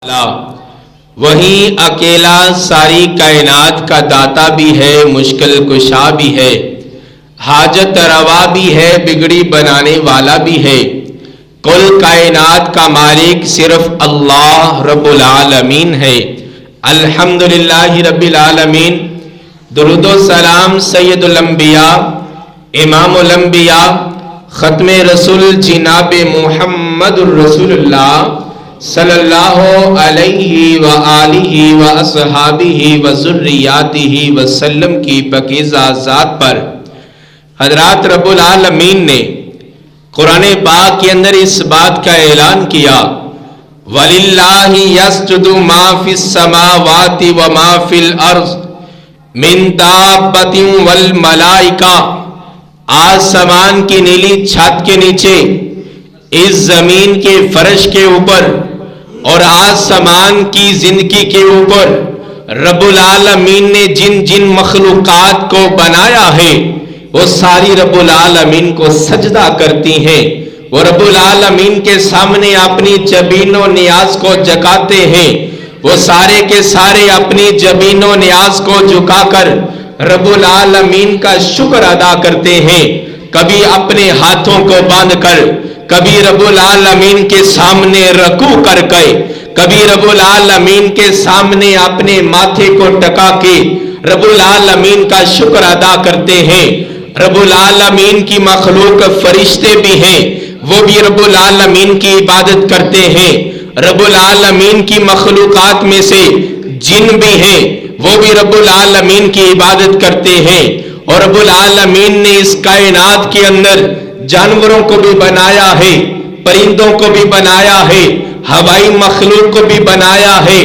وہی اکیلا ساری کائنات کا داتا بھی ہے، مشکل کشا بھی ہے، حاجت روا بھی ہے، بگڑی بنانے والا بھی ہے۔ کل کائنات کا مالک صرف اللہ رب العالمین ہے۔ الحمدللہ رب العالمین۔ درود و سلام سید الانبیاء، امام الانبیاء، ختم رسول جناب محمد الرسول اللہ صلی اللہ علیہ وآلہ واصحابہ وذریاتہ وسلم کی پاکیزہ ذات پر حضرات رب العالمین نے قرآن پاک کے اندر اس بات کا اعلان کیا، وَلِلَّهِ يَسْجُدُ مَا فِي السَّمَاوَاتِ وَمَا فِي الْأَرْضِ مِن دَابَّةٍ وَالْمَلَائِكَةِ۔ آسمان کی نیلی چھت کے نیچے، اس زمین کے فرش کے اوپر اور آسمان کی زندگی کے اوپر رب العالمین نے جن جن مخلوقات کو بنایا ہے وہ ساری رب العالمین کو سجدہ کرتی ہیں، وہ رب العالمین کے سامنے اپنی جبین و نیاز کو جھکاتے ہیں، وہ سارے کے سارے اپنی جبین و نیاز کو جھکا کر رب العالمین کا شکر ادا کرتے ہیں، کبھی اپنے ہاتھوں کو باندھ کر، کبھی رب العالمین کے سامنے رکوع کر کے، کبھی رب العالمین کے سامنے اپنے ماتھے کو ٹکا کے رب العالمین کا شکر ادا کرتے ہیں۔ رب العالمین کی مخلوق فرشتے بھی ہیں، وہ بھی رب العالمین کی عبادت کرتے ہیں۔ رب العالمین کی مخلوقات میں سے جن بھی ہیں، وہ بھی رب العالمین کی عبادت کرتے ہیں۔ اور رب العالمین نے اس کائنات کے اندر جانوروں کو بھی بنایا ہے، پرندوں کو بھی بنایا ہے، ہوائی مخلوق کو بھی بنایا ہے،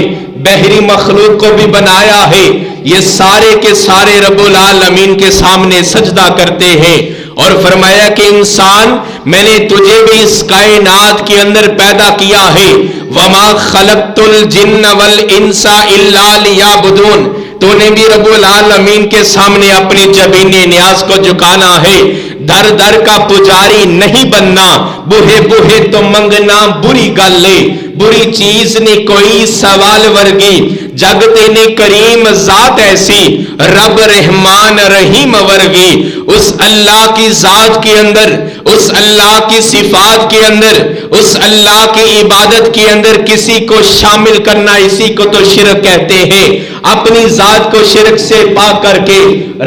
بحری مخلوق کو بھی بنایا ہے۔ یہ سارے کے سارے رب العالمین کے سامنے سجدہ کرتے ہیں اور فرمایا کہ انسان، میں نے تجھے بھی اس کائنات کے اندر پیدا کیا ہے، وَمَا خَلَقْتُ الْجِنَّ وَالْإِنسَ إِلَّا لِيَعْبُدُونَ۔ تو نے بھی رب العالمین کے سامنے اپنی جبین نیاز کو جھکانا ہے، در در کا پجاری نہیں بننا، بوہے بوہے تو منگنا بری گل لے، بری چیز نے کوئی سوال ورگی، جگتے نے کریم ذات ایسی، رب رحمان رحیم ورگی۔ اس اللہ کی ذات کے اندر، اس اللہ کی صفات کے اندر، اس اللہ کی عبادت کے اندر کسی کو شامل کرنا، اسی کو تو شرک کہتے ہیں۔ اپنی ذات کو شرک سے پاک کر کے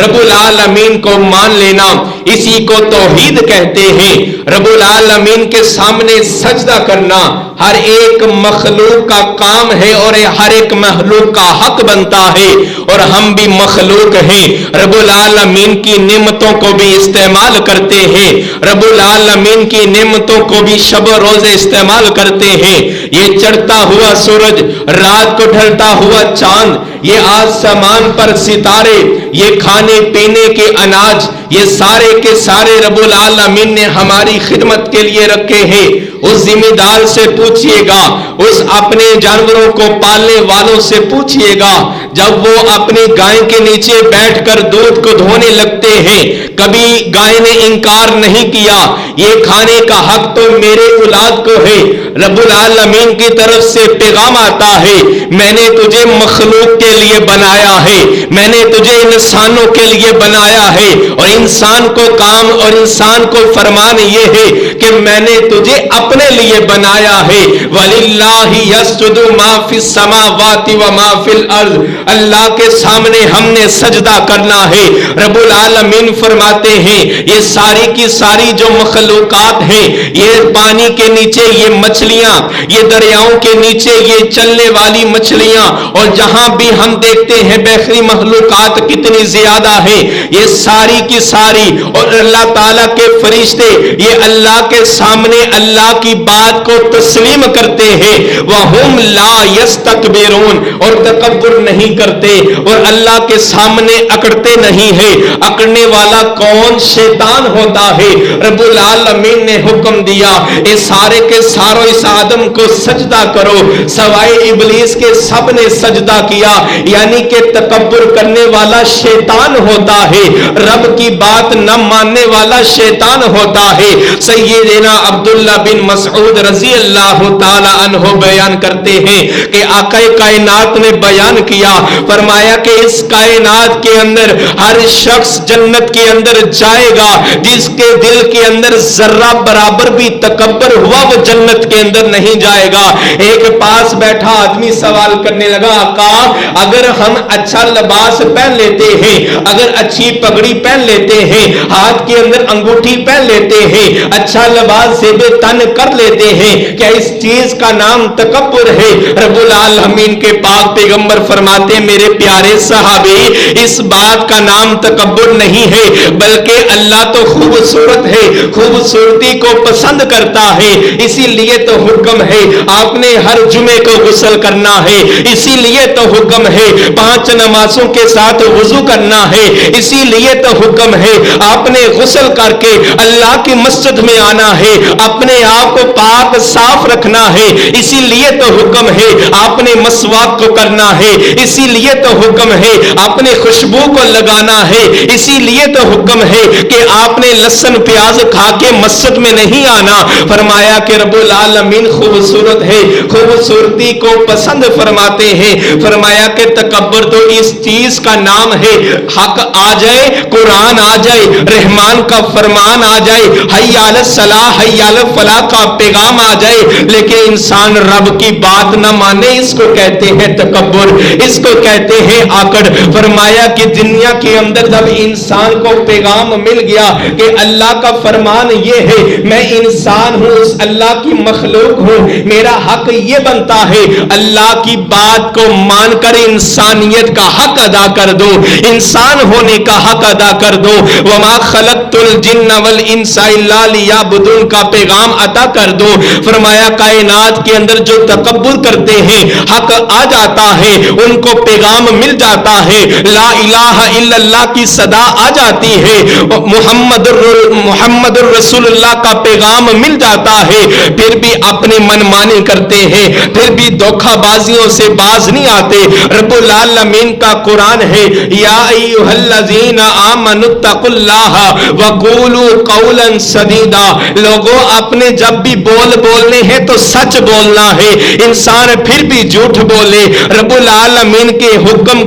رب العالمین کو مان لینا، اسی کو توحید کہتے ہیں۔ رب العالمین کے سامنے سجدہ کرنا ہر ایک مخلوق کا کام ہے اور ہر ایک مخلوق کا حق بنتا ہے، اور ہم بھی مخلوق ہیں، رب العالمین کی نعمتوں کو بھی استعمال کرتے ہیں، رب العالمین کی نعمتوں کو بھی شب و روز استعمال کرتے ہیں۔ یہ چڑھتا ہوا سورج، رات کو ڈھلتا ہوا چاند، یہ آسمان پر ستارے، یہ کھانے پینے کے اناج، یہ سارے کے سارے رب العالمین نے ہماری خدمت کے لیے رکھے ہیں۔ اس ذمہ دار سے پوچھئے گا، اس اپنے جانوروں کو پالنے والوں سے پوچھئے گا، جب وہ اپنی گائے کے نیچے بیٹھ کر دودھ کو دھونے لگتے ہیں، کبھی گائے نے انکار نہیں کیا، یہ کھانے کا حق تو میرے اولاد کو ہے۔ رب العالمین کی طرف سے پیغام آتا ہے، میں نے تجھے مخلوق کے لیے بنایا ہے، میں نے تجھے انسانوں کے لیے بنایا ہے، اور انسان کو کام اور انسان کو فرمان یہ ہے کہ میں نے تجھے اپنے لیے بنایا ہے۔ وَلِلَّهِ يَسْجُدُ مَا فِي السَّمَاوَاتِ وَمَا فِي الْأَرْضِ۔ اللہ کے سامنے ہم نے سجدہ کرنا ہے۔ رب العالمین فرماتے ہیں، یہ ساری کی ساری جو مخلوقات ہیں، یہ پانی کے نیچے یہ مچھلیاں، یہ دریاؤں کے نیچے یہ چلنے والی مچھلیاں، اور جہاں بھی ہم دیکھتے ہیں بحری مخلوقات کتنی زیادہ ہیں، یہ ساری کی ساری، اور اللہ تعالیٰ کے فرشتے یہ اللہ کے سامنے اللہ کی بات کو تسلیم کرتے ہیں۔ وَهُمْ لَا يَسْتَكْبِرُونَ، اور تکبر نہیں کرتے اور اللہ کے سامنے اکڑتے نہیں ہیں. اکڑنے والا کون؟ شیطان ہوتا ہے. رب العالمین نے حکم دیا اے سارے کے ساروں اس آدم کو سجدہ کرو، سوائے ابلیس کے سب نے سجدہ کیا. یعنی کہ تکبر کرنے والا شیطان ہوتا ہے، رب کی بات نہ ماننے والا شیطان ہوتا ہے. سیدنا عبداللہ بن مسعود رضی اللہ تعالی عنہ بیان کرتے ہیں کہ آقا کائنات نے بیان کیا، فرمایا کہ اس کائنات کے اندر ہر شخص جنت کے اندر جائے گا جس کے دل کے اندر ذرہ برابر بھی تکبر ہوا وہ جنت کے اندر نہیں جائے گا. ایک پاس بیٹھا آدمی سوال کرنے لگا، آقا اگر ہم اچھا لباس پہن لیتے ہیں، اگر اچھی پگڑی پہن لیتے ہیں، ہاتھ کے اندر انگوٹھی پہن لیتے ہیں، اچھا لباس زیب تن کر لیتے ہیں، کیا اس چیز کا نام تکبر ہے؟ رب العالمین کے پاک پیغمبر فرماتے ہیں میرے پیارے صحابی اس بات کا نام تکبر نہیں ہے، بلکہ اللہ تو خوبصورت ہے، خوبصورتی کو پسند کرتا ہے. اسی لیے تو حکم ہے آپ نے ہر جمعے کو غسل کرنا ہے، اسی لیے تو حکم ہے 5 نمازوں کے ساتھ وضو کرنا ہے، اسی لیے تو حکم ہے آپ نے غسل کر کے اللہ کی مسجد میں آنا ہے، اپنے آپ کو پاک صاف رکھنا ہے. اسی لیے تو حکم ہے آپ نے مسواک کو کرنا ہے، اسی لیے تو حکم ہے آپ نے خوشبو کو لگانا ہے، اسی لیے تو حکم ہے کہ آپ نے لہسن پیاز کھا کے مسجد میں نہیں آنا. فرمایا کہ رب العالمین خوبصورت ہے، خوبصورتی کو پسند فرماتے ہیں. فرمایا کہ تکبر تو اس چیز کا نام ہے حق آ جائے، قرآن آ جائے، رحمان کا فرمان آ جائے، حی علی الصلاح حی علی الفلاح کا پیغام آ جائے، لیکن انسان رب کی بات نہ مانے، اس کو کہتے ہیں تکبر، اس کو کہتے ہیں آکڑ. فرمایا کہ دنیا کے اندر جب انسان کو پیغام مل گیا کہ اللہ کا فرمان یہ ہے میں انسان ہوں، اس اللہ کی مخلوق ہوں، میرا حق یہ بنتا ہے اللہ کی بات کو مان کر انسانیت کا حق ادا کر دو، انسان ہونے کا حق ادا کر دو. وما خلقت الجن والانس الا لیعبدون کا پیغام عطا کر دو. فرمایا کائنات کے اندر جو تکبر کرتے ہیں حق آ جاتا ہے، ان کو پیغام مل جاتا ہے، لا الہ الا اللہ کی صدا آ جاتی ہے، محمد الرسول اللہ کا پیغام مل جاتا ہے، پھر بھی اپنی منمانی کرتے ہیں، پھر بھی دھوکہ بازیوں سے باز نہیں آتے. رب العالمین کا قرآن ہے یا ایھا الذین آمنوا اتقوا اللہ وقولوا قولا سدیدا. لوگوں اپنے جب بھی بولنے ہیں تو سچ بولنا ہے، انسان پھر بھی جھوٹ بولے. رب العالمین کے حکم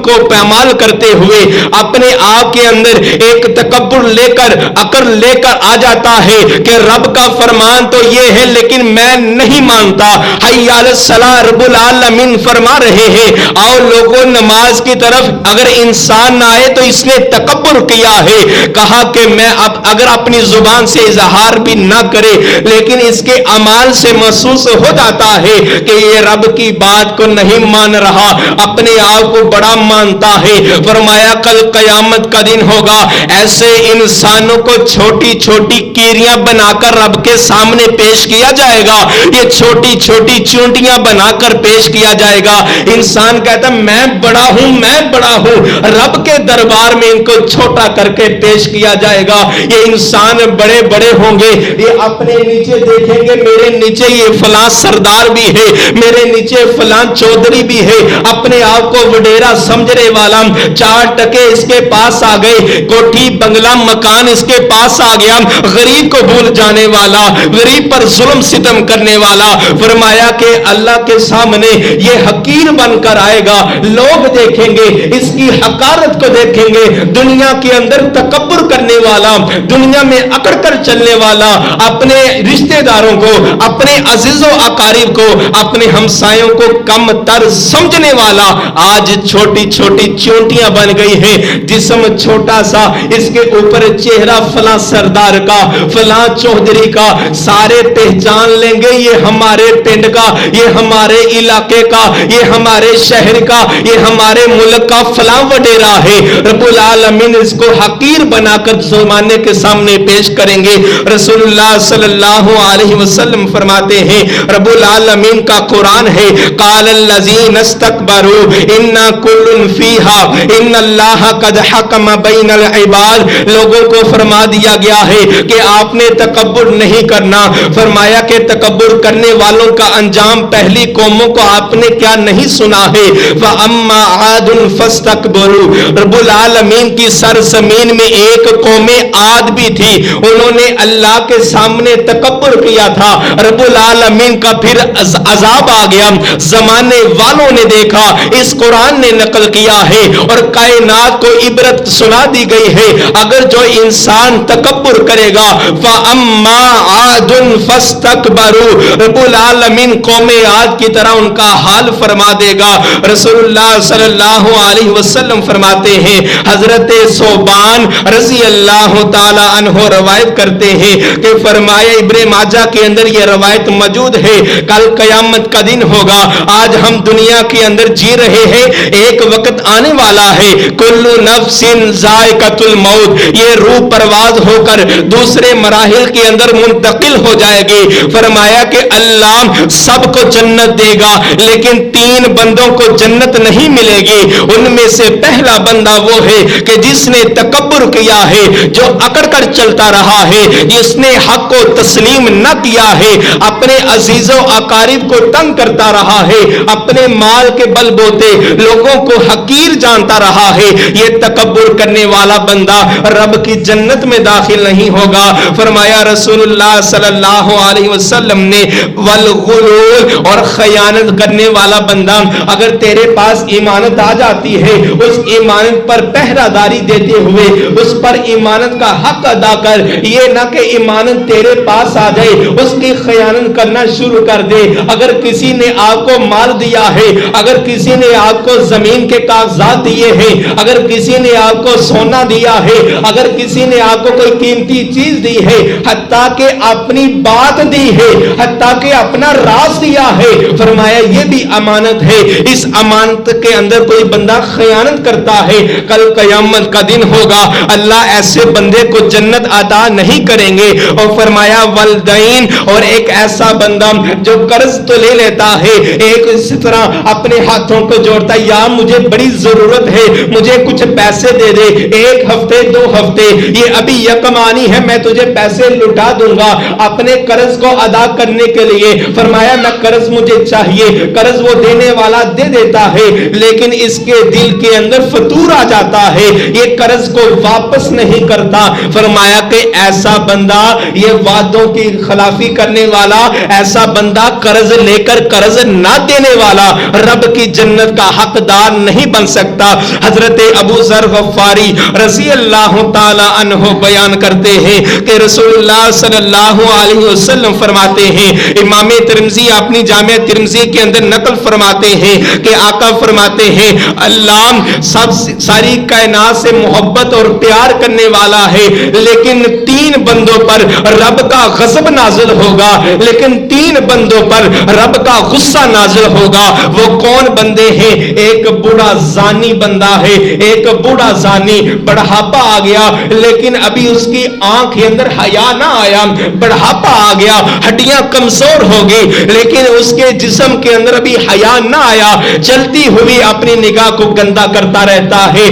کو پامال کرتے ہوئے اپنے آپ کے اندر ایک تکبر لے کر عقل لے کر آ جاتا ہے کہ رب کا فرمان تو یہ ہے لیکن میں نہیں مانتا. حی علی الصلاح رب العالمین فرما رہے ہیں اور لوگوں نماز کی طرف اگر انسان نہ آئے تو اس نے تکبر کیا ہے. کہا کہ میں اگر اپنی زبان سے اظہار بھی نہ کرے لیکن اس کے اعمال سے محسوس ہو جاتا ہے کہ یہ رب کی بات کو نہیں مان رہا، اپنے آپ کو بڑا مانتا ہے. فرمایا کل قیامت کا دن ہوگا، ایسے انسانوں کو چھوٹی چھوٹی کیریاں بنا کر رب کے سامنے پیش کیا جائے گا، یہ چھوٹی چھوٹی چونٹیاں بنا کر پیش کیا جائے گا. انسان کہتا میں بڑا ہوں، میں بڑا ہوں، رب کے دربار میں ان کو چھوٹا کر کے پیش کیا جائے گا. یہ انسان بڑے بڑے ہوں گے، یہ اپنے نیچے دیکھیں گے میرے نیچے یہ فلاں سردار بھی ہے، میرے نیچے فلاں چودھری بھی ہے، اپنے آپ کو وڈیرا سمجھنے والا، 4 ٹکے اس کے پاس آ گئے، کوٹھی بنگلہ مکان اس کے پاس آ گیا، غریب کو بھول جانے والا، غریب پر ظلم ستم کرنے والا. فرمایا کہ اللہ کے سامنے یہ حقیر بن کر آئے گا، لوگ دیکھیں گے اس کی حقارت کو دیکھیں گے. دنیا کے اندر تکبر کرنے والا، دنیا میں اکڑ کر چلنے والا، اپنے رشتہ داروں کو، اپنے عزیز و اقارب کو، اپنے ہمسایوں کو کم تر سمجھنے والا آج چھوٹی چھوٹی چونٹیاں بن گئی ہیں. جسم چھوٹا سا، اس کے اوپر چہرہ فلاں سردار کا، فلاں چودھری کا، سارے پہچان لیں گے یہ ہمارے پنڈ کا، یہ ہمارے علاقے کا، یہ ہمارے شہر کا، یہ ہمارے ملک کا فلاں وڈیرا ہے. رب العالمین اس کو حقیر بنا کر زمانے کے سامنے پیش کریں گے. رسول اللہ صلی اللہ علیہ وسلم فرماتے ہیں رب العالمین کا قرآن ہے قال الذین استکبروا فاستکبروا انا کل فیہا ان اللہ قد حکم بین العباد. لوگوں کو فرما دیا گیا ہے کہ آپ نے تکبر نہیں کرنا. فرمایا کہ تکبر کرنے والوں کا انجام پہلی قوموں کو آپ نے کیا نہیں سنا ہے. فاما عاد فاستکبروا. رب العالمین کی سرزمین میں ایک قوم عاد بھی تھی, انہوں نے اللہ کے سامنے تکبر کیا تھا. رب العالمین کا پھر عذاب آ گیا. زمانے والوں نے دیکھا, اس قرآن نے نقل کیا ہے اور کائنات کو عبرت سنا دی گئی ہے. اگر جو انسان تکبر کرے گا فَأَمَّا عَادٌ فَاسْتَكْبَرُوا, رب العالمین قوم عاد کی طرح ان کا حال فرما دے گا. رسول اللہ صلی اللہ علیہ وسلم فرماتے ہیں, حضرت ثوبان رضی اللہ تعالی عنہ روایت کرتے ہیں کہ فرمایا, ابن ماجہ کے اندر یہ روایت موجود ہے, کل قیامت کا دن ہوگا. آج ہم دنیا کے اندر جی رہے ہیں, ایک وقت آنے والا ہے, کل نفس ذائقۃ الموت, یہ روح پرواز ہو کر دوسرے مراحل کے اندر منتقل ہو جائے گی. فرمایا کہ اللہ سب کو جنت دے گا لیکن تین بندوں کو جنت نہیں ملے گی. ان میں سے پہلا بندہ وہ ہے کہ جس نے تکبر کیا ہے, جو اکڑ کر چلتا رہا ہے, جس نے حق کو تسلیم نہ کیا ہے, اپنے عزیز و اقارب کو تنگ کرتا رہا ہے, اپنے مال کے بل بوتے لوگوں کو حقیر جانتا رہا ہے. یہ تکبر کرنے والا بندہ رب کی جنت میں داخل نہیں ہوگا. فرمایا رسول اللہ صلی اللہ علیہ وسلم نے, والغلول, اور خیانت کرنے والا بندہ, اگر تیرے پاس ایمانت آ جاتی ہے, اس ایمانت پر پہرہ داری دیتے ہوئے اس پر ایمانت کا حق ادا کر. یہ نہ کہ ایمانت تیرے پاس آ جائے اس کی خیانت کرنا شروع کر دے. اگر کسی نے آپ کو مال دیا ہے, اگر کسی نے آپ کو زمین کے کاغذات دیے ہیں, اگر کسی نے آپ کو سونا دیا ہے, اگر کسی نے آپ کو کوئی قیمتی چیز دی ہے, حتیٰ کہ اپنی بات دی ہے, حتیٰ کہ اپنا راز دیا ہے, فرمایا یہ بھی امانت ہے. اس امانت کے اندر کوئی بندہ خیانت کرتا ہے, کل قیامت کا دن ہوگا, اللہ ایسے بندے کو جنت عطا نہیں کریں گے. اور فرمایا والدین, اور ایک ایسا بندہ جو قرض تو لے لیتا ہے, ایک اس طرح اپنے ہاتھوں کو جوڑتا ہے, یا مجھے بڑی ضرورت ہے, مجھے کچھ پیسے دے دے, ایک ہفتے دو ہفتے, یہ ابھی یکمانی ہے, میں تجھے پیسے لٹا دوں گا اپنے قرض کو ادا کرنے کے لیے. فرمایا میں قرض مجھے چاہیے, قرض وہ دینے والا دے دیتا ہے, لیکن اس کے دل کے اندر فتور آ جاتا ہے, یہ قرض کو واپس نہیں کرتا. فرمایا کہ ایسا بندہ, یہ وعدوں کی خلافی کرنے والا, ایسا بندہ قرض لے کر قرض نہ دینے والا رب کی جنت کا حقدار نہیں بن سکتا. حضرت ابو ذر غفاری رضی اللہ تعالی عنہ بیان کرتے ہیں کہ رسول اللہ صلی اللہ علیہ وسلم فرماتے ہیں, امام ترمذی اپنی جامع ترمذی کے اندر نقل فرماتے ہیں کہ آقا فرماتے ہیں, اللہ سب ساری کائنات سے محبت اور پیار کرنے والا ہے, لیکن تین بندوں پر رب کا غضب نازل ہوگا, لیکن تین بندوں پر رب کا غصہ نازل ہوگا. وہ کون بندے ہیں؟ ایک بوڑھا زانی بندہ ہے, ایک بوڑھا زانی, بڑھاپا آ گیا لیکن ابھی اس کی آنکھ کے اندر حیا نہ آیا, بڑھاپا آ گیا, ہڈیاں کمزور ہو گئی لیکن اس کے جسم کے اندر ابھی حیا نہ آیا, چلتی ہوئی اپنی نگاہ کو گندا کرتا رہتا ہے.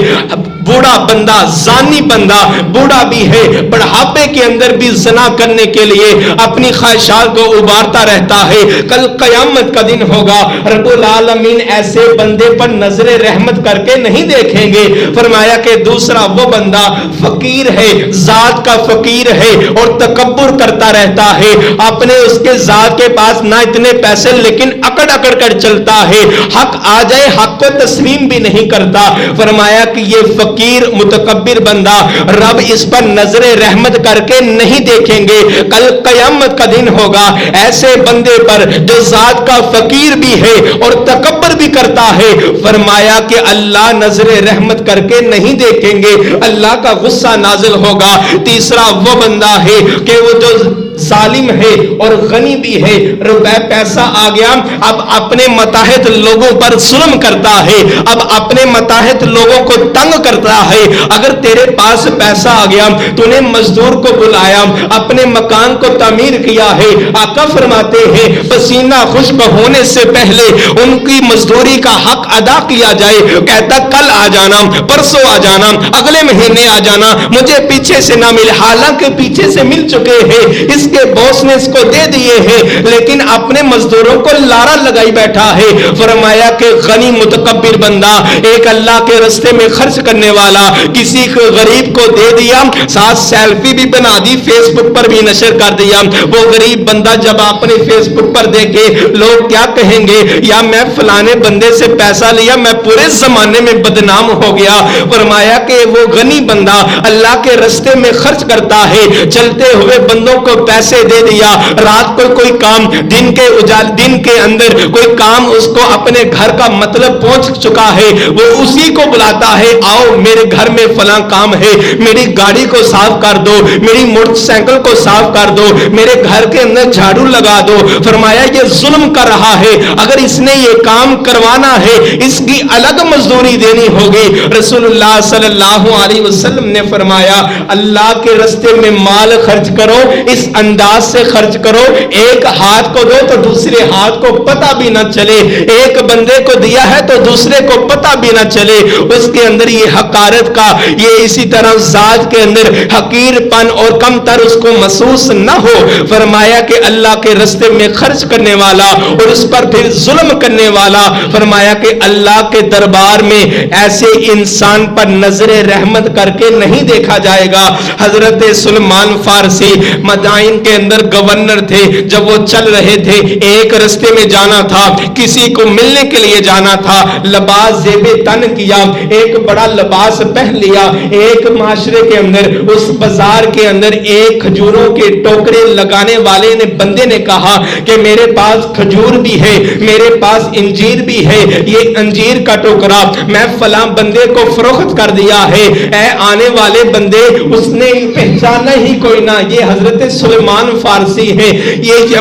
بوڑھا بندہ, زانی بندہ, بوڑھا بھی ہے, بڑھاپے کے اندر بھی زنا کرنے کے لیے اپنی خواہشات کو ابارتا رہتا ہے. کل قیامت کا دن ہوگا, رب العالمین ایسے بندے پر نظر رحمت کر کے نہیں دیکھیں گے. فرمایا کہ دوسرا وہ بندہ فقیر ہے, ذات کا فقیر ہے اور تکبر کرتا رہتا ہے, اپنے اس کے ذات کے پاس نہ اتنے پیسے لیکن اکڑ اکڑ کر چلتا ہے, حق آ جائے حق کو تسلیم بھی نہیں کرتا. فرمایا کہ یہ فقیر متکبر بندہ, رب اس پر نظر رحمت کر کے نہیں دیکھیں گے. کل قیامت کا دن ہوگا, ایسے بندے پر جو ذات کا فقیر بھی ہے اور تکبر بھی کرتا ہے, فرمایا کہ اللہ نظر رحمت کر کے نہیں دیکھیں گے, اللہ کا غصہ نازل ہوگا. تیسرا وہ بندہ ہے کہ وہ جو ظالم ہے اور غنی بھی ہے. روپے پیسہ آ گیا, اب اپنے متحد لوگوں پر ظلم کرتا ہے, اب اپنے متحد لوگوں کو تنگ کرتا ہے. اگر تیرے پاس پیسہ آ گیا, تو نے مزدور کو بلایا, اپنے مکان کو تعمیر کیا ہے. آقا فرماتے ہیں پسینہ خشک ہونے سے پہلے ان کی مزدوری کا حق ادا کیا جائے. کہتا کل آ جانا, پرسوں آ جانا, اگلے مہینے آ جانا, مجھے پیچھے سے نہ مل. حالانکہ پیچھے سے مل چکے ہیں, اس کے باس نے اس کو دے دیے ہیں, لیکن اپنے مزدوروں کو لارا لگائی بیٹھا ہے. فرمایا کہ غنی متکبر بندہ, ایک اللہ کے راستے میں خرچ کرنے والا, کسی غریب کو دے دیا, ساتھ سیلفی بھی بنا دی, فیس بک پر بھی نشر کر دیا. وہ غریب بندہ جب اپنے فیس بک پر دیکھے لوگ کیا کہیں گے, یا میں فلانے بندے سے پیسہ لیا, میں پورے زمانے میں بدنام ہو گیا. فرمایا کہ وہ غنی بندہ اللہ کے راستے میں خرچ کرتا ہے, چلتے ہوئے بندوں کو پیسے دے دیا, رات کو کوئی کام, دن کے اندر کوئی کام اس کو اپنے گھر کا مطلب پہنچ چکا ہے, وہ اسی کو بلاتا ہے, آؤ میرے گھر میں فلاں کام ہے, میری گاڑی کو صاف کر دو, میری موٹر سائیکل کو صاف کر دو, میرے گھر کے اندر جھاڑو لگا دو. فرمایا یہ ظلم کر رہا ہے, اگر اس نے یہ کام کروانا ہے اس کی الگ مزدوری دینی ہوگی. رسول اللہ صلی اللہ علیہ وسلم نے فرمایا اللہ کے راستے میں مال خرچ کرو, اس انداز سے خرچ کرو, ایک ہاتھ کو دو تو دوسرے ہاتھ کو پتہ بھی نہ چلے, ایک بندے کو دیا ہے تو دوسرے کو پتہ بھی نہ چلے. اس کے اندر یہ حقارت کا, یہ اسی طرح ذات کے اندر حقیر پن اور کم تر اس کو محسوس نہ ہو. فرمایا کہ اللہ کے راستے میں خرچ کرنے والا اور اس پر پھر ظلم کرنے والا, فرمایا کہ اللہ کے دربار میں ایسے انسان پر نظر رحمت کر کے نہیں دیکھا جائے گا. حضرت سلمان فارسی مدائن کے اندر گورنر تھے. جب وہ چل رہے تھے, ایک راستے میں جانا تھا, کسی کو ملنے کے لیے جانا تھا, لباس زیب تن کیا, ایک بڑا لباس پہن لیا. ایک معاشرے کے اندر, اس بازار کے اندر ایک کھجوروں کے ٹوکرے لگانے والے نے, بندے نے کہا کہ میرے پاس کھجور بھی ہے, میرے پاس انجیر بھی ہے, یہ انجیر کا ٹوکرا میں فلاں بندے کو فروخت کر دیا ہے. اے آنے والے بندے, اس نے پہچانا ہی کوئی نہ, یہ حضرت سلیمان فارسی ہے, یہ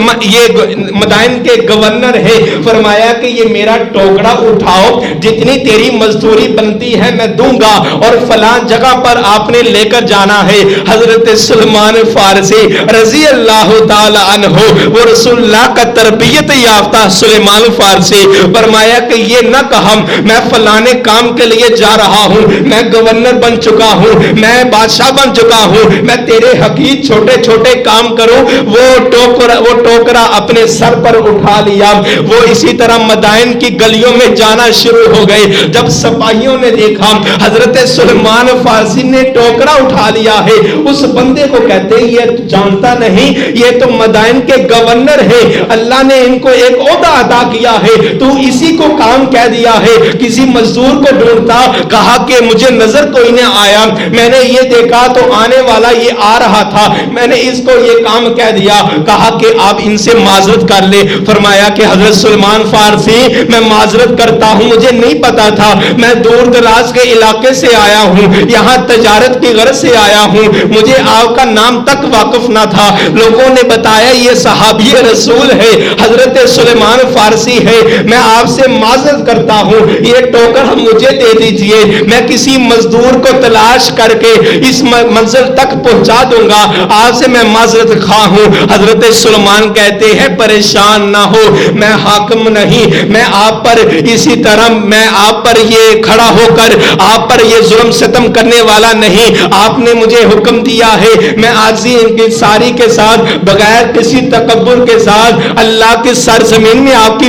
مدائن کے گورنر ہے. فرمایا کہ یہ میرا ٹوکرا اٹھاؤ, جتنی تیری مزدوری بنتی ہے میں دوں گا, اور فلاں جگہ پر آپ نے لے کر جانا ہے. حضرت سلمان فارسی رضی اللہ تعالی عنہ, وہ رسول اللہ کا تربیت یافتہ سلیمان فارسی, فرمایا کہ یہ نہ کہا میں فلانے کام کے لیے جا رہا ہوں, میں گورنر بن چکا ہوں, میں بادشاہ بن چکا ہوں, میں تیرے حقیق چھوٹے چھوٹے کام کروں. وہ ٹوکرا اپنے سر پر اٹھا لیا. وہ اسی طرح مدائن کی گلیوں میں جانا شروع ہو گئے. جب سپاہیوں نے دیکھا حضرت سلمان فارسی نے ٹوکرا اٹھا لیا ہے, اس بندے کو کہتے ہیں یہ جانتا نہیں, یہ تو مدائن کے گورنر ہے, اللہ نے ان کو ایک عہدہ عطا کیا ہے, تو اسی کو کام کہہ دیا ہے. کسی مزدور کو ڈھونڈتا, کہا کہ مجھے نظر کوئی نہ آیا, میں نے یہ دیکھا تو آنے والا یہ آ رہا تھا, میں نے اس کو یہ کام کہہ دیا. کہا کہ آپ ان سے معذرت کر لے. فرمایا کہ حضرت سلمان فارسی میں معذرت کرتا ہوں, مجھے نہیں پتا تھا, میں دور دراز کے علاقے سے آیا ہوں, یہاں تجارت کی غرض سے آیا ہوں, مجھے آپ کا نام تک واقف نہ تھا. لوگوں نے بتایا یہ صحابی رسول ہے, حضرت سلیمان فارسی ہے, میں آپ سے معذرت کرتا ہوں, یہ ٹوکر مجھے دے دیجئے, میں کسی مزدور کو تلاش کر کے اس منزل تک پہنچا دوں گا, آپ سے میں معذرت خواہ ہوں. حضرت سلمان کہتے ہیں پریشان نہ ہو, میں حاکم نہیں, میں آپ پر اسی طرح میں آپ پر یہ کھڑا ہو کر آپ پر یہ ظلم ستم کرنے والا نہیں, آپ نے مجھے حکم دیا ہے, میں عاجزی انکساری کے ساتھ بغیر کسی تکبر کے ساتھ اللہ کی سرزمین میں آپ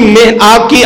کی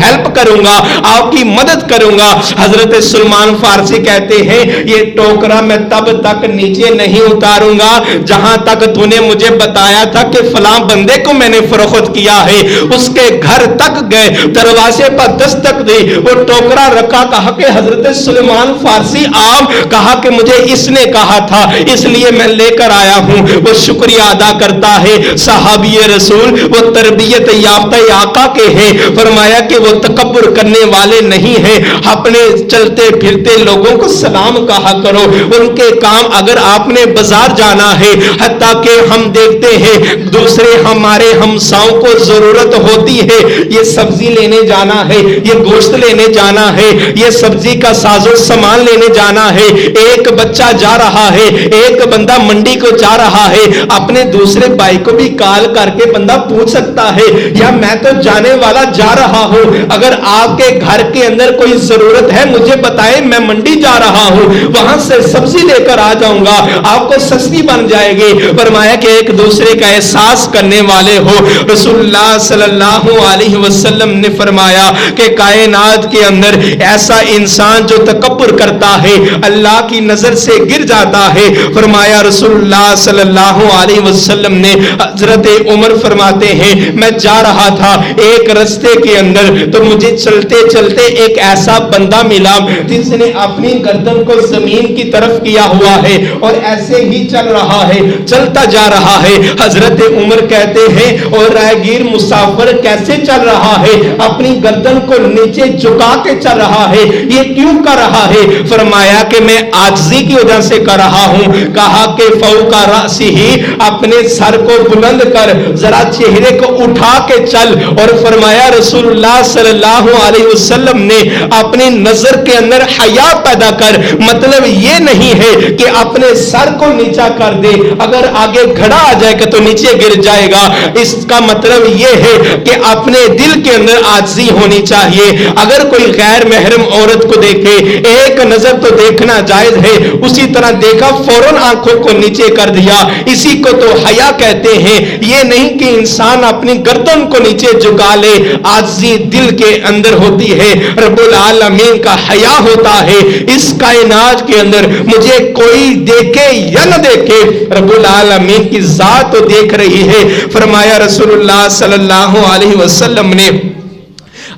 ہیلپ کروں گا, آپ کی مدد کروں گا. حضرت سلمان فارسی کہتے ہیں یہ ٹوکرا میں تب تک نیچے نہیں اتاروں گا جہاں تک تو نے مجھے بتایا تھا کہ فلاں بندے کو میں نے فروخت کیا ہے. اس کے گھر تک گئے, دروازے پر دستک دی, وہ ٹوکرا رکھا, کہا کہ حضرت سلمان فارسی آپ, کہا کہ مجھے اس نے کہا تھا اس لیے میں لے کر آیا ہوں. وہ شکریہ ادا کرتا ہے. صحابی رسول وہ تربیت یافتہ آقا کے ہیں. فرمایا کہ وہ تکبر کرنے والے نہیں ہیں, اپنے چلتے پھرتے لوگوں کو سلام کہا کرو. ان کے کام, اگر آپ نے بازار جانا ہے, حتیٰ کہ ہم دیکھتے ہیں دوسرے ہمارے ہمساؤں کو ضرورت ہوتی ہے، یہ سبزی لینے جانا ہے، یہ گوشت لینے جانا ہے، یہ سبزی کا ساز و سامان لینے جانا ہے، ایک بچہ جا رہا ہے، ایک بندہ منڈی کو جا رہا ہے، اپنے دوسرے بھائی کو بھی کال کر کے بندہ پوچھ سکتا ہے یا میں تو جانے والا جا رہا ہوں، اگر آپ کے گھر کے اندر کوئی ضرورت ہے مجھے بتائیں، میں منڈی جا رہا ہوں، وہاں سے سبزی لے کر آ جاؤں گا، آپ کو سستی بن جائے گی۔ فرمایا کہ ایک دوسرے کا احساس کرنے والے ہو۔ رسول اللہ صلی اللہ علیہ وسلم نے فرمایا کہ کائنات کے اندر ایسا انسان جو تکبر کرتا ہے اللہ کی نظر سے گر جاتا ہے۔ فرمایا رسول اللہ صلی اللہ علیہ وسلم نے، حضرت عمر فرماتے ہیں میں جا رہا تھا ایک رستے کے اندر تو مجھے چلتے چلتے ایک ایسا بندہ ملا جس نے اپنی گردن کو زمین کی طرف کیا ہوا ہے اور ایسے ہی چل رہا ہے، چلتا جا رہا ہے۔ حضرت عمر کہتے ہیں اور راہگیر مسافر کیسے چل رہا ہے، اپنی گردن کو نیچے جھکا کے چل رہا ہے، یہ کیوں کر رہا ہے؟ فرمایا کہ میں عاجزی کی وجہ سے کر رہا ہوں۔ کہا کہ فوق رأسہ، اپنے سر کو بلند کر، ذرا چہرے کو اٹھا کے چل۔ اور فرمایا رسول اللہ صلی اللہ علیہ وسلم نے اپنی نظر کے اندر حیا پیدا کر، مطلب یہ نہیں ہے کہ اپنے سر کو نیچا کر دے، اگر آگے گھڑا آ جائے گا تو نیچے گر جائے گا، اس کا مطلب یہ ہے کہ اپنے دل کے اندر عاجزی ہونی چاہیے۔ اگر کوئی غیر محرم عورت کو دیکھے، ایک نظر تو دیکھنا جائز ہے، اسی طرح دیکھا فوراً آنکھوں کو نیچے کر دیا، اسی کو تو حیا کہتے ہیں۔ یہ نہیں کہ انسان اپنی گردن کو نیچے جھکا لے، عاجزی دل کے اندر ہوتی ہے، رب العالمین کا حیا ہوتا ہے۔ اس کائنات کے اندر مجھے کوئی دیکھے یا نہ دیکھے، رب العالمین کی ذات تو دیکھ رہی ہے۔ فرمایا رسول اللہ صلی اللہ علیہ وسلم نے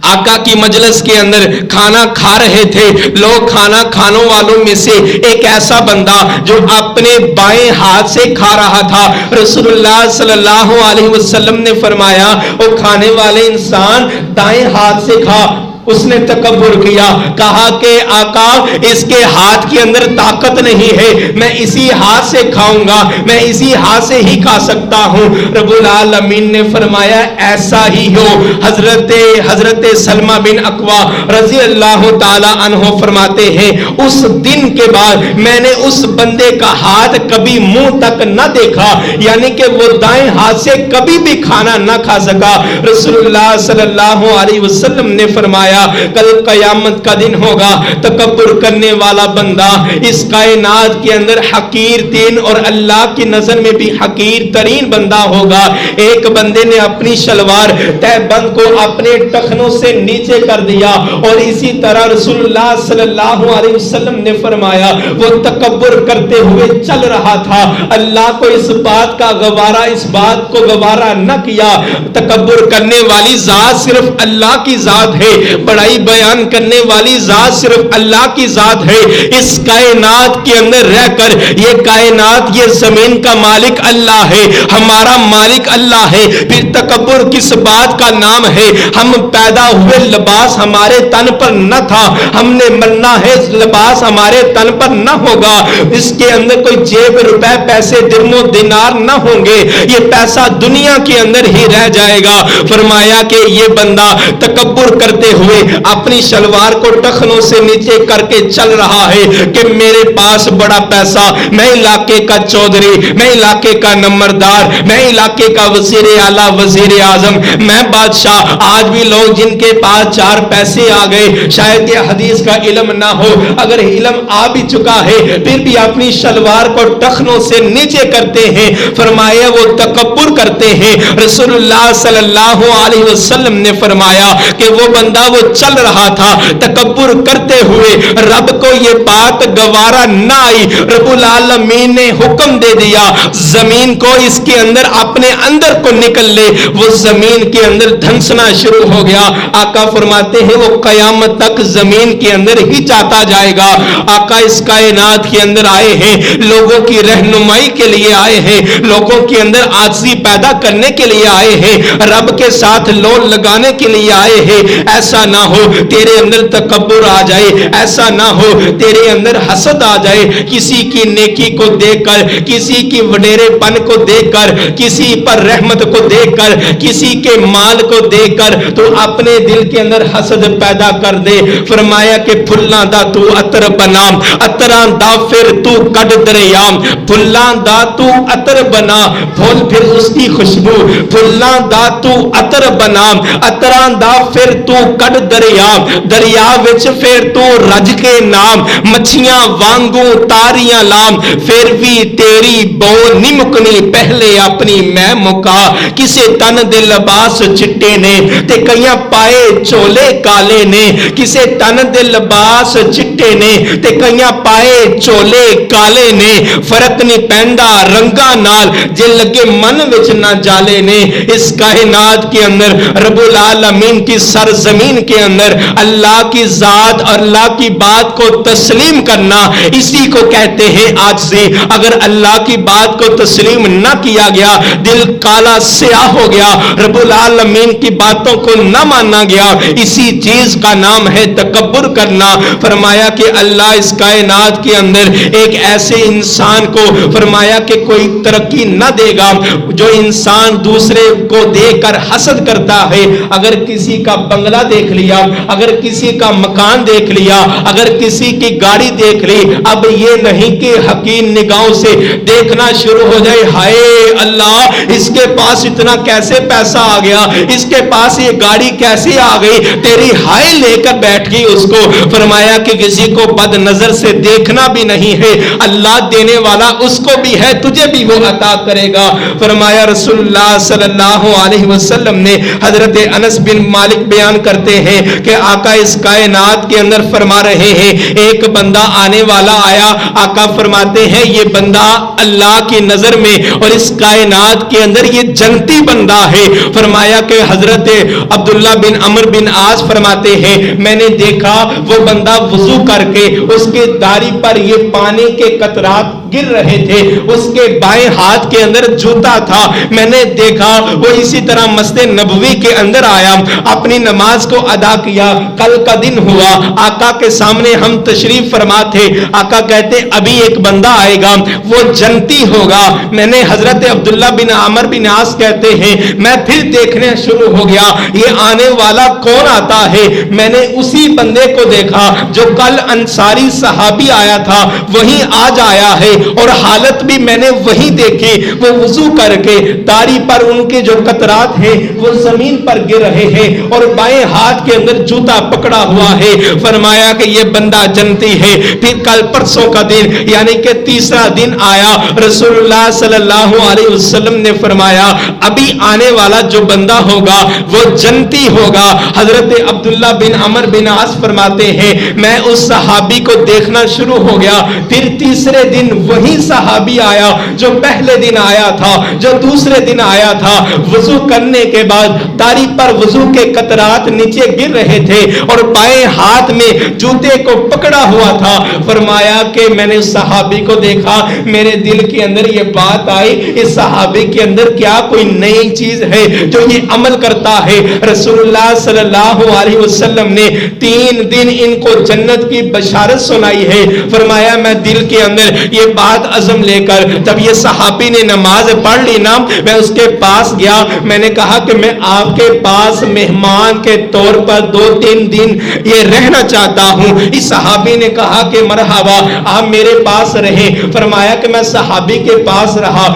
آقا کی مجلس کے اندر کھانا کھا رہے تھے، لوگ کھانا کھانوں والوں میں سے ایک ایسا بندہ جو اپنے بائیں ہاتھ سے کھا رہا تھا، رسول اللہ صلی اللہ علیہ وسلم نے فرمایا وہ کھانے والے انسان دائیں ہاتھ سے کھا۔ اس نے تکبر کیا، کہا کہ آقا اس کے ہاتھ کے اندر طاقت نہیں ہے، میں اسی ہاتھ سے کھاؤں گا، میں اسی ہاتھ سے ہی کھا سکتا ہوں۔ رب العالمین نے فرمایا ایسا ہی ہو۔ حضرت سلمہ بن اکوا رضی اللہ تعالی عنہ فرماتے ہیں اس دن کے بعد میں نے اس بندے کا ہاتھ کبھی منہ تک نہ دیکھا، یعنی کہ وہ دائیں ہاتھ سے کبھی بھی کھانا نہ کھا سکا۔ رسول اللہ صلی اللہ علیہ وسلم نے فرمایا کل قیامت کا دن ہوگا، تکبر کرنے والا بندہ اس کائنات کے اندر حقیر ترین اور اللہ کی نظر میں بھی حقیر ترین بندہ ہوگا۔ ایک بندے نے اپنی شلوار تہ بند کو اپنے ٹخنوں سے نیچے کر دیا، اور اسی طرح رسول اللہ صلی اللہ علیہ وسلم نے فرمایا وہ تکبر کرتے ہوئے چل رہا تھا، اللہ کو اس بات کو گوارا نہ کیا۔ تکبر کرنے والی ذات صرف اللہ کی ذات ہے، بڑائی بیان کرنے والی ذات صرف اللہ کی ذات ہے۔ اس کائنات کے اندر رہ کر یہ کائنات، یہ زمین کا مالک اللہ ہے، ہمارا مالک اللہ ہے، پھر تکبر کس بات کا نام ہے؟ ہم پیدا ہوئے لباس ہمارے تن پر نہ تھا، ہم نے مرنا ہے لباس ہمارے تن پر نہ ہوگا، اس کے اندر کوئی جیب روپے پیسے درم و دینار نہ ہوں گے، یہ پیسہ دنیا کے اندر ہی رہ جائے گا۔ فرمایا کہ یہ بندہ تکبر کرتے ہوئے اپنی شلوار کو ٹخنوں سے نیچے کر کے چل رہا ہے کہ میرے پاس بڑا پیسہ، میں علاقے کا چودھری، میں علاقے کا نمبردار، میں علاقے کا وزیر اعلیٰ، وزیر اعظم، میں بادشاہ۔ آج بھی لوگ جن کے پاس چار پیسے آ گئے، شاید یہ حدیث کا علم نہ ہو، اگر علم آ بھی چکا ہے پھر بھی اپنی شلوار کو ٹخنوں سے نیچے کرتے ہیں۔ فرمایا وہ تکبر کرتے ہیں۔ رسول اللہ صلی اللہ علیہ وسلم نے فرمایا کہ وہ بندہ وہ چل رہا تھا تکبر کرتے ہوئے، رب کو یہ بات گوارا نہ آئی، رب العالمین نے حکم دے دیا زمین کو اس کے اندر اپنے اندر کو نکل لے، وہ زمین کے اندر دھنسنا شروع ہو گیا۔ آقا فرماتے ہیں وہ قیامت تک زمین کے اندر ہی جاتا جائے گا۔ آقا اس کائنات کے اندر آئے ہیں، لوگوں کی رہنمائی کے لیے آئے ہیں، لوگوں کے اندر عاجزی پیدا کرنے کے لیے آئے ہیں، رب کے ساتھ لون لگانے کے لیے آئے ہیں۔ ایسا نہ ہو تیرے اندر تکبر آ جائے, ایسا نہ ہو تیرے اندر حسد آ جائے, کسی کی نیکی کو دیکھ کر, کسی کی وڈیرے پن کو دیکھ کر, کسی پر رحمت کو دیکھ کر, کسی کے مال کو دیکھ کر تو اپنے دل کے اندر حسد پیدا کر دے. فرمایا کہ پھلاں دا تو عطر بنا, عطراں دا پھر تو کڈ دریام, پھلاں دا تو عطر بنا, پھول پھر اس کی خوشبو, پھلاں دا تو عطر بنا, عطراں دا پھر تو کڈ دریام, دریا وچ پھر تو رج کے نام, مچھیاں وانگوں تاریاں لام, پھر بھی تیری بو نہیں مکنی پہلے اپنی میں مکا. کسے تن دے لباس چٹے نے تے کئیاں پائے چولے کالے نے, کسے تن دے لباس چٹے نے تے کئیاں پائے چولے کالے نے, فرق نہیں پیندا رنگاں نال جے لگے من وچ نہ جالے نے. اس کائنات کے اندر رب العالمین کی سرزمین کے اندر اللہ کی ذات اور اللہ کی بات کو تسلیم کرنا, اسی کو کہتے ہیں عاجزی. اگر اللہ کی بات کو تسلیم نہ کیا گیا, دل کالا سیاہ ہو گیا, رب العالمین کی باتوں کو نہ مانا گیا, اسی چیز کا نام ہے تکبر کرنا. فرمایا کہ اللہ اس کائنات کے اندر ایک ایسے انسان کو فرمایا کہ کوئی ترقی نہ دے گا جو انسان دوسرے کو دیکھ کر حسد کرتا ہے. اگر کسی کا بنگلہ دیکھ لیا, اگر کسی کا مکان دیکھ لیا, اگر کسی کی گاڑی دیکھ لی, اب یہ نہیں کہ حقیر نگاہوں سے دیکھنا شروع ہو جائے, ہائے اللہ اس کے پاس اتنا کیسے پیسہ آ گیا, اس کے پاس یہ گاڑی کیسے آ گئی, تیری ہائے لے کر بیٹھ گئی اس کو. فرمایا کہ کسی کو بد نظر سے دیکھنا بھی نہیں ہے, اللہ دینے والا اس کو بھی ہے, تجھے بھی وہ عطا کرے گا. فرمایا رسول اللہ صلی اللہ علیہ وسلم نے, حضرت انس بن مالک بیان کرتے ہیں کہ آقا اس کائنات کے اندر فرما رہے ہیں ایک بندہ آنے والا آیا. آقا فرماتے ہیں یہ بندہ اللہ کی نظر میں اور اس کائنات کے اندر یہ جنتی بندہ ہے. فرمایا کہ حضرت عبداللہ بن عمر بن عاص فرماتے ہیں میں نے دیکھا وہ بندہ وضو کر کے اس کے داڑھی پر یہ پانی کے قطرات گر رہے تھے, اس کے بائیں ہاتھ کے اندر جوتا تھا. میں نے دیکھا وہ اسی طرح مسجد نبوی کے اندر آیا, اپنی نماز کو ادا کیا. کل کا دن ہوا, آقا کے سامنے ہم تشریف فرما تھے. آقا کہتے ابھی ایک بندہ آئے گا وہ جنتی ہوگا. میں نے حضرت عبداللہ بن عمر بن عاص کہتے ہیں میں پھر دیکھنے شروع ہو گیا یہ آنے والا کون آتا ہے. میں نے اسی بندے کو دیکھا جو کل انصاری صحابی آیا تھا وہی آج آیا ہے, اور حالت بھی میں نے وہی دیکھی. وہ وضو کر کے داڑھی پر ان کے جو قطرات ہیں وہ زمین پر گر رہے ہیں اور بائیں ہاتھ کے اندر جوتا پکڑا ہوا ہے. فرمایا کہ یہ بندہ جنتی ہے. پھر کل پرسوں کا دن یعنی کہ تیسرا دن آیا, رسول اللہ صلی اللہ علیہ وسلم نے فرمایا ابھی آنے والا جو بندہ ہوگا وہ جنتی ہوگا. حضرت عبداللہ بن عمر بن عاص فرماتے ہیں میں اس صحابی کو دیکھنا شروع ہو گیا. پھر تیسرے دن وہی صحابی آیا جو پہلے دن آیا تھا, جو دوسرے دن آیا تھا. وضو کرنے کے بعد داڑھی پر وضو کے قطرات نیچے گر رہے تھے اور بائیں ہاتھ میں جوتے کو پکڑا ہوا تھا. فرمایا کہ میں نے اس صحابی کو دیکھا, میرے دل کے اندر یہ بات آئی اس صحابی کے اندر کیا کوئی نئی چیز ہے جو یہ عمل کرتا ہے. رسول اللہ صلی اللہ علیہ وسلم نے 3 دن ان کو جنت کی بشارت سنائی ہے. فرمایا میں دل کے اندر یہ بات عزم لے کر جب یہ صحابی نے نماز پڑھ لی نا, میں اس کے پاس گیا. میں نے کہا کہ میں آپ کے پاس مہمان کے طور پر 2-3 دن یہ رہنا چاہتا ہوں. اس صحابی نے کہا کہ مرحبا آپ میرے پاس رہیں. فرمایا کہ میں صحابی کے پاس رہا.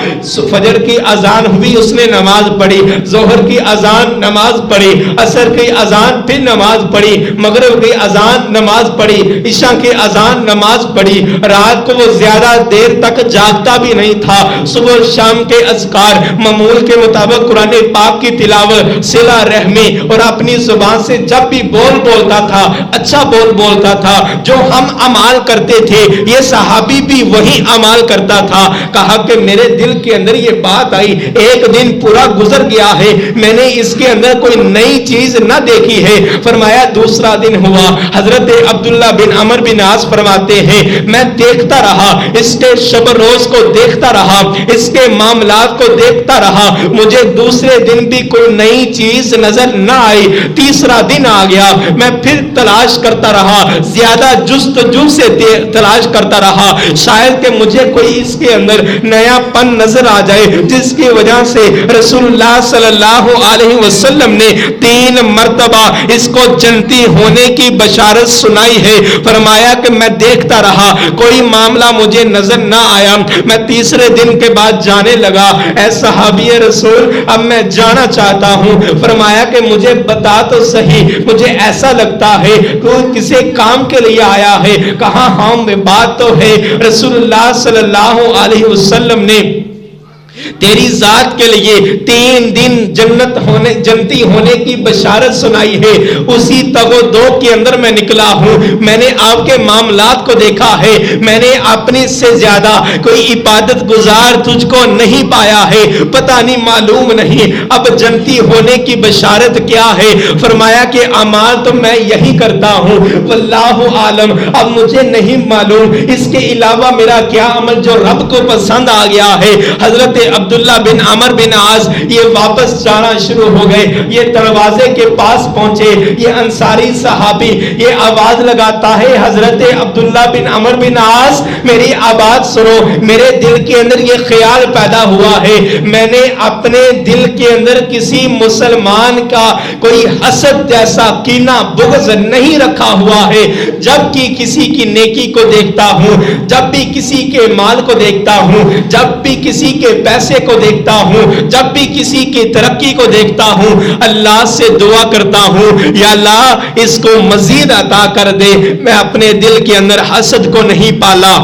فجر کی اذان ہوئی, اس نے نماز پڑھی. ظہر کی اذان نماز پڑھی, عصر کی اذان پھر نماز پڑھی, مغرب کی اذان نماز پڑھی, عشاء کی اذان نماز پڑھی. رات کو وہ زیادہ دیر تک جاگتا بھی نہیں تھا. صبح شام کے اذکار معمول کے مطابق قرآن پاک کی تلاوت, صلہ رحمی, اور اپنی زبان سے جب بھی بولتا تھا اچھا بولتا تھا. جو ہم عمال کرتے تھے یہ صحابی بھی وہی عمال کرتا تھا. کہا کہ میرے دل کے اندر یہ بات آئی, ایک دن پورا گزر گیا ہے میں نے اس کے اندر کوئی نئی چیز نہ دیکھی ہے. فرمایا دوسرا دن ہوا. حضرت عبداللہ بن عمر بن عاص فرماتے ہیں میں دیکھتا رہا اس کے شب روز کو دیکھتا رہا, اس کے معاملات کو دیکھتا رہا, مجھے دوسرے دن بھی کوئی نئی چیز نظر نہ آئی. تیسرا دن آ گیا, میں پھر تلاش کرتا رہا, زیادہ جستجو سے تلاش کرتا رہا, شاید کہ مجھے کوئی اس کے اندر نیا پن نظر آ جائے, جس کی وجہ سے رسول اللہ صلی اللہ علیہ وسلم نے 3 مرتبہ اس کو جنتی ہونے کی بشارت سنائی ہے. فرمایا کہ میں دیکھتا رہا, کوئی معاملہ مجھے نظر نہ آیا, میں تیسرے دن کے بعد جانے لگا, اے صحابی رسول اب میں جانا چاہتا ہوں. فرمایا کہ مجھے بتا تو صحیح, مجھے ایسا لگتا ہے کوئی کسی کام کے لیے آیا ہے. کہاں ہاں بات تو ہے, رسول اللہ صلی اللہ علیہ وسلم نے تیری ذات کے لیے 3 دن جنتی ہونے کی بشارت سنائی ہے. اسی تگ و دو کے اندر میں نکلا ہوں, میں نے آپ کے معاملات کو دیکھا ہے, میں نے اپنے سے زیادہ کوئی عبادت گزار تجھ کو نہیں پایا ہے, پتہ نہیں معلوم نہیں اب جنتی ہونے کی بشارت کیا ہے. فرمایا کہ اعمال تو میں یہی کرتا ہوں, واللہ عالم اب مجھے نہیں معلوم اس کے علاوہ میرا کیا عمل جو رب کو پسند آ گیا ہے. حضرت عبداللہ بن عمر بن عاص یہ واپس جانا شروع ہو گئے, یہ دروازے کے پاس پہنچے, یہ انصاری صحابی یہ آواز لگاتا ہے, حضرت عبداللہ بن عمر بن عاص میری آواز سنو. میرے دل کے اندر یہ خیال پیدا ہوا ہے, میں نے اپنے دل کے اندر کسی مسلمان کا کوئی حسد جیسا کینہ بغض نہیں رکھا ہوا ہے. جب کہ کسی کی نیکی کو دیکھتا ہوں, جب بھی کسی کے مال کو دیکھتا ہوں, جب بھی کسی کے پیسے کو دیکھتا ہوں, جب بھی کسی کی ترقی کو دیکھتا ہوں, اللہ سے دعا کرتا ہوں یا اللہ اس کو مزید عطا کر دے. میں اپنے دل کے اندر حسد کو نہیں پالا,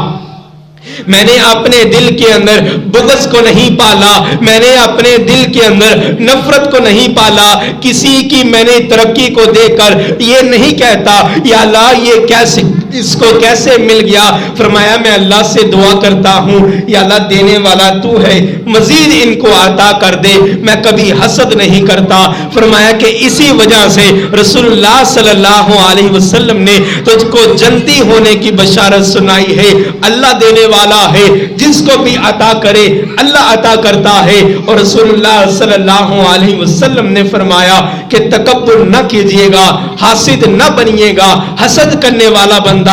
میں نے اپنے دل کے اندر بغض کو نہیں پالا, میں نے اپنے دل کے اندر نفرت کو نہیں پالا. کسی کی میں نے ترقی کو دیکھ کر یہ نہیں کہتا یا اللہ یہ کیسے اس کو کیسے مل گیا. فرمایا میں اللہ سے دعا کرتا ہوں یا اللہ دینے والا تو ہے, مزید ان کو عطا کر دے. میں کبھی حسد نہیں کرتا. فرمایا کہ اسی وجہ سے رسول اللہ صلی اللہ علیہ وسلم نے تجھ کو جنتی ہونے کی بشارت سنائی ہے. اللہ دینے والا ہے, جس کو بھی عطا کرے اللہ عطا کرتا ہے. اور رسول اللہ صلی اللہ علیہ وسلم نے فرمایا کہ تکبر نہ کیجئے گا, حاسد نہ بنیے گا. حسد کرنے والا بندہ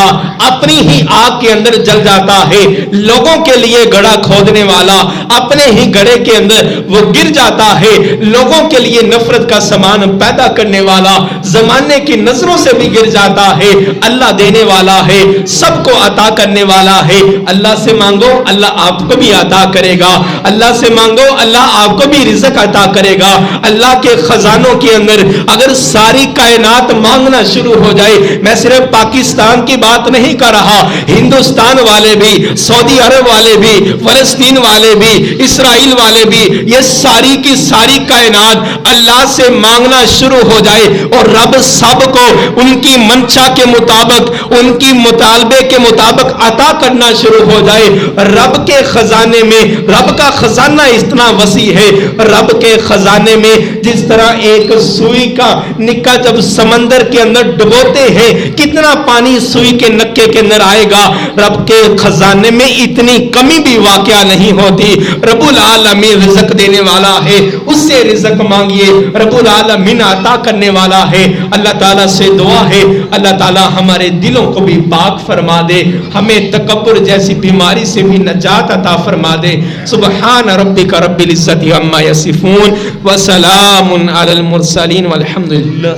اپنی ہی آگ کے اندر جل جاتا ہے, لوگوں کے لیے گڑھا کھودنے والا اپنے ہی گڑھے کے اندر وہ گر جاتا ہے, لوگوں کے لیے نفرت کا سامان پیدا کرنے والا زمانے کی نظروں سے بھی گر جاتا ہے. اللہ دینے والا ہے, سب کو عطا کرنے والا ہے. اللہ سے مانگو اللہ آپ کو بھی عطا کرے گا, اللہ سے مانگو اللہ آپ کو بھی رزق عطا کرے گا. اللہ کے خزانوں کے اندر اگر ساری کائنات مانگنا شروع ہو جائے, میں صرف پاکستان کی بات نہیں کر رہا, ہندوستان والے بھی, سعودی عرب والے بھی, فلسطین والے بھی, اسرائیل والے بھی, یہ ساری کی ساری کائنات اللہ سے مانگنا شروع ہو جائے اور رب سب کو ان کی منشا کے مطابق, ان کی مطالبے کے مطابق عطا کرنا شروع ہو جائے. رب کے خزانے میں, رب کا خزانہ اتنا وسیع ہے, رب کے خزانے میں جس طرح ایک سوئی کا نکا جب سمندر کے اندر ڈبوتے ہیں کتنا پانی سوئی کے نکے کے اندر آئے گا, رب کے خزانے میں اتنی کمی بھی واقعہ نہیں ہوتی. رب العالمین رزق دینے والا ہے, اس سے رزق مانگیے, رب العالمین عطا کرنے والا ہے. اللہ تعالیٰ سے دعا ہے اللہ تعالیٰ ہمارے دلوں کو بھی پاک فرما دے, ہمیں تکبر جیسی بیماری سے بھی نجات عطا فرما دے. سبحان ربک رب العزت عما یصفون وسلام علی المرسلین والحمد للہ.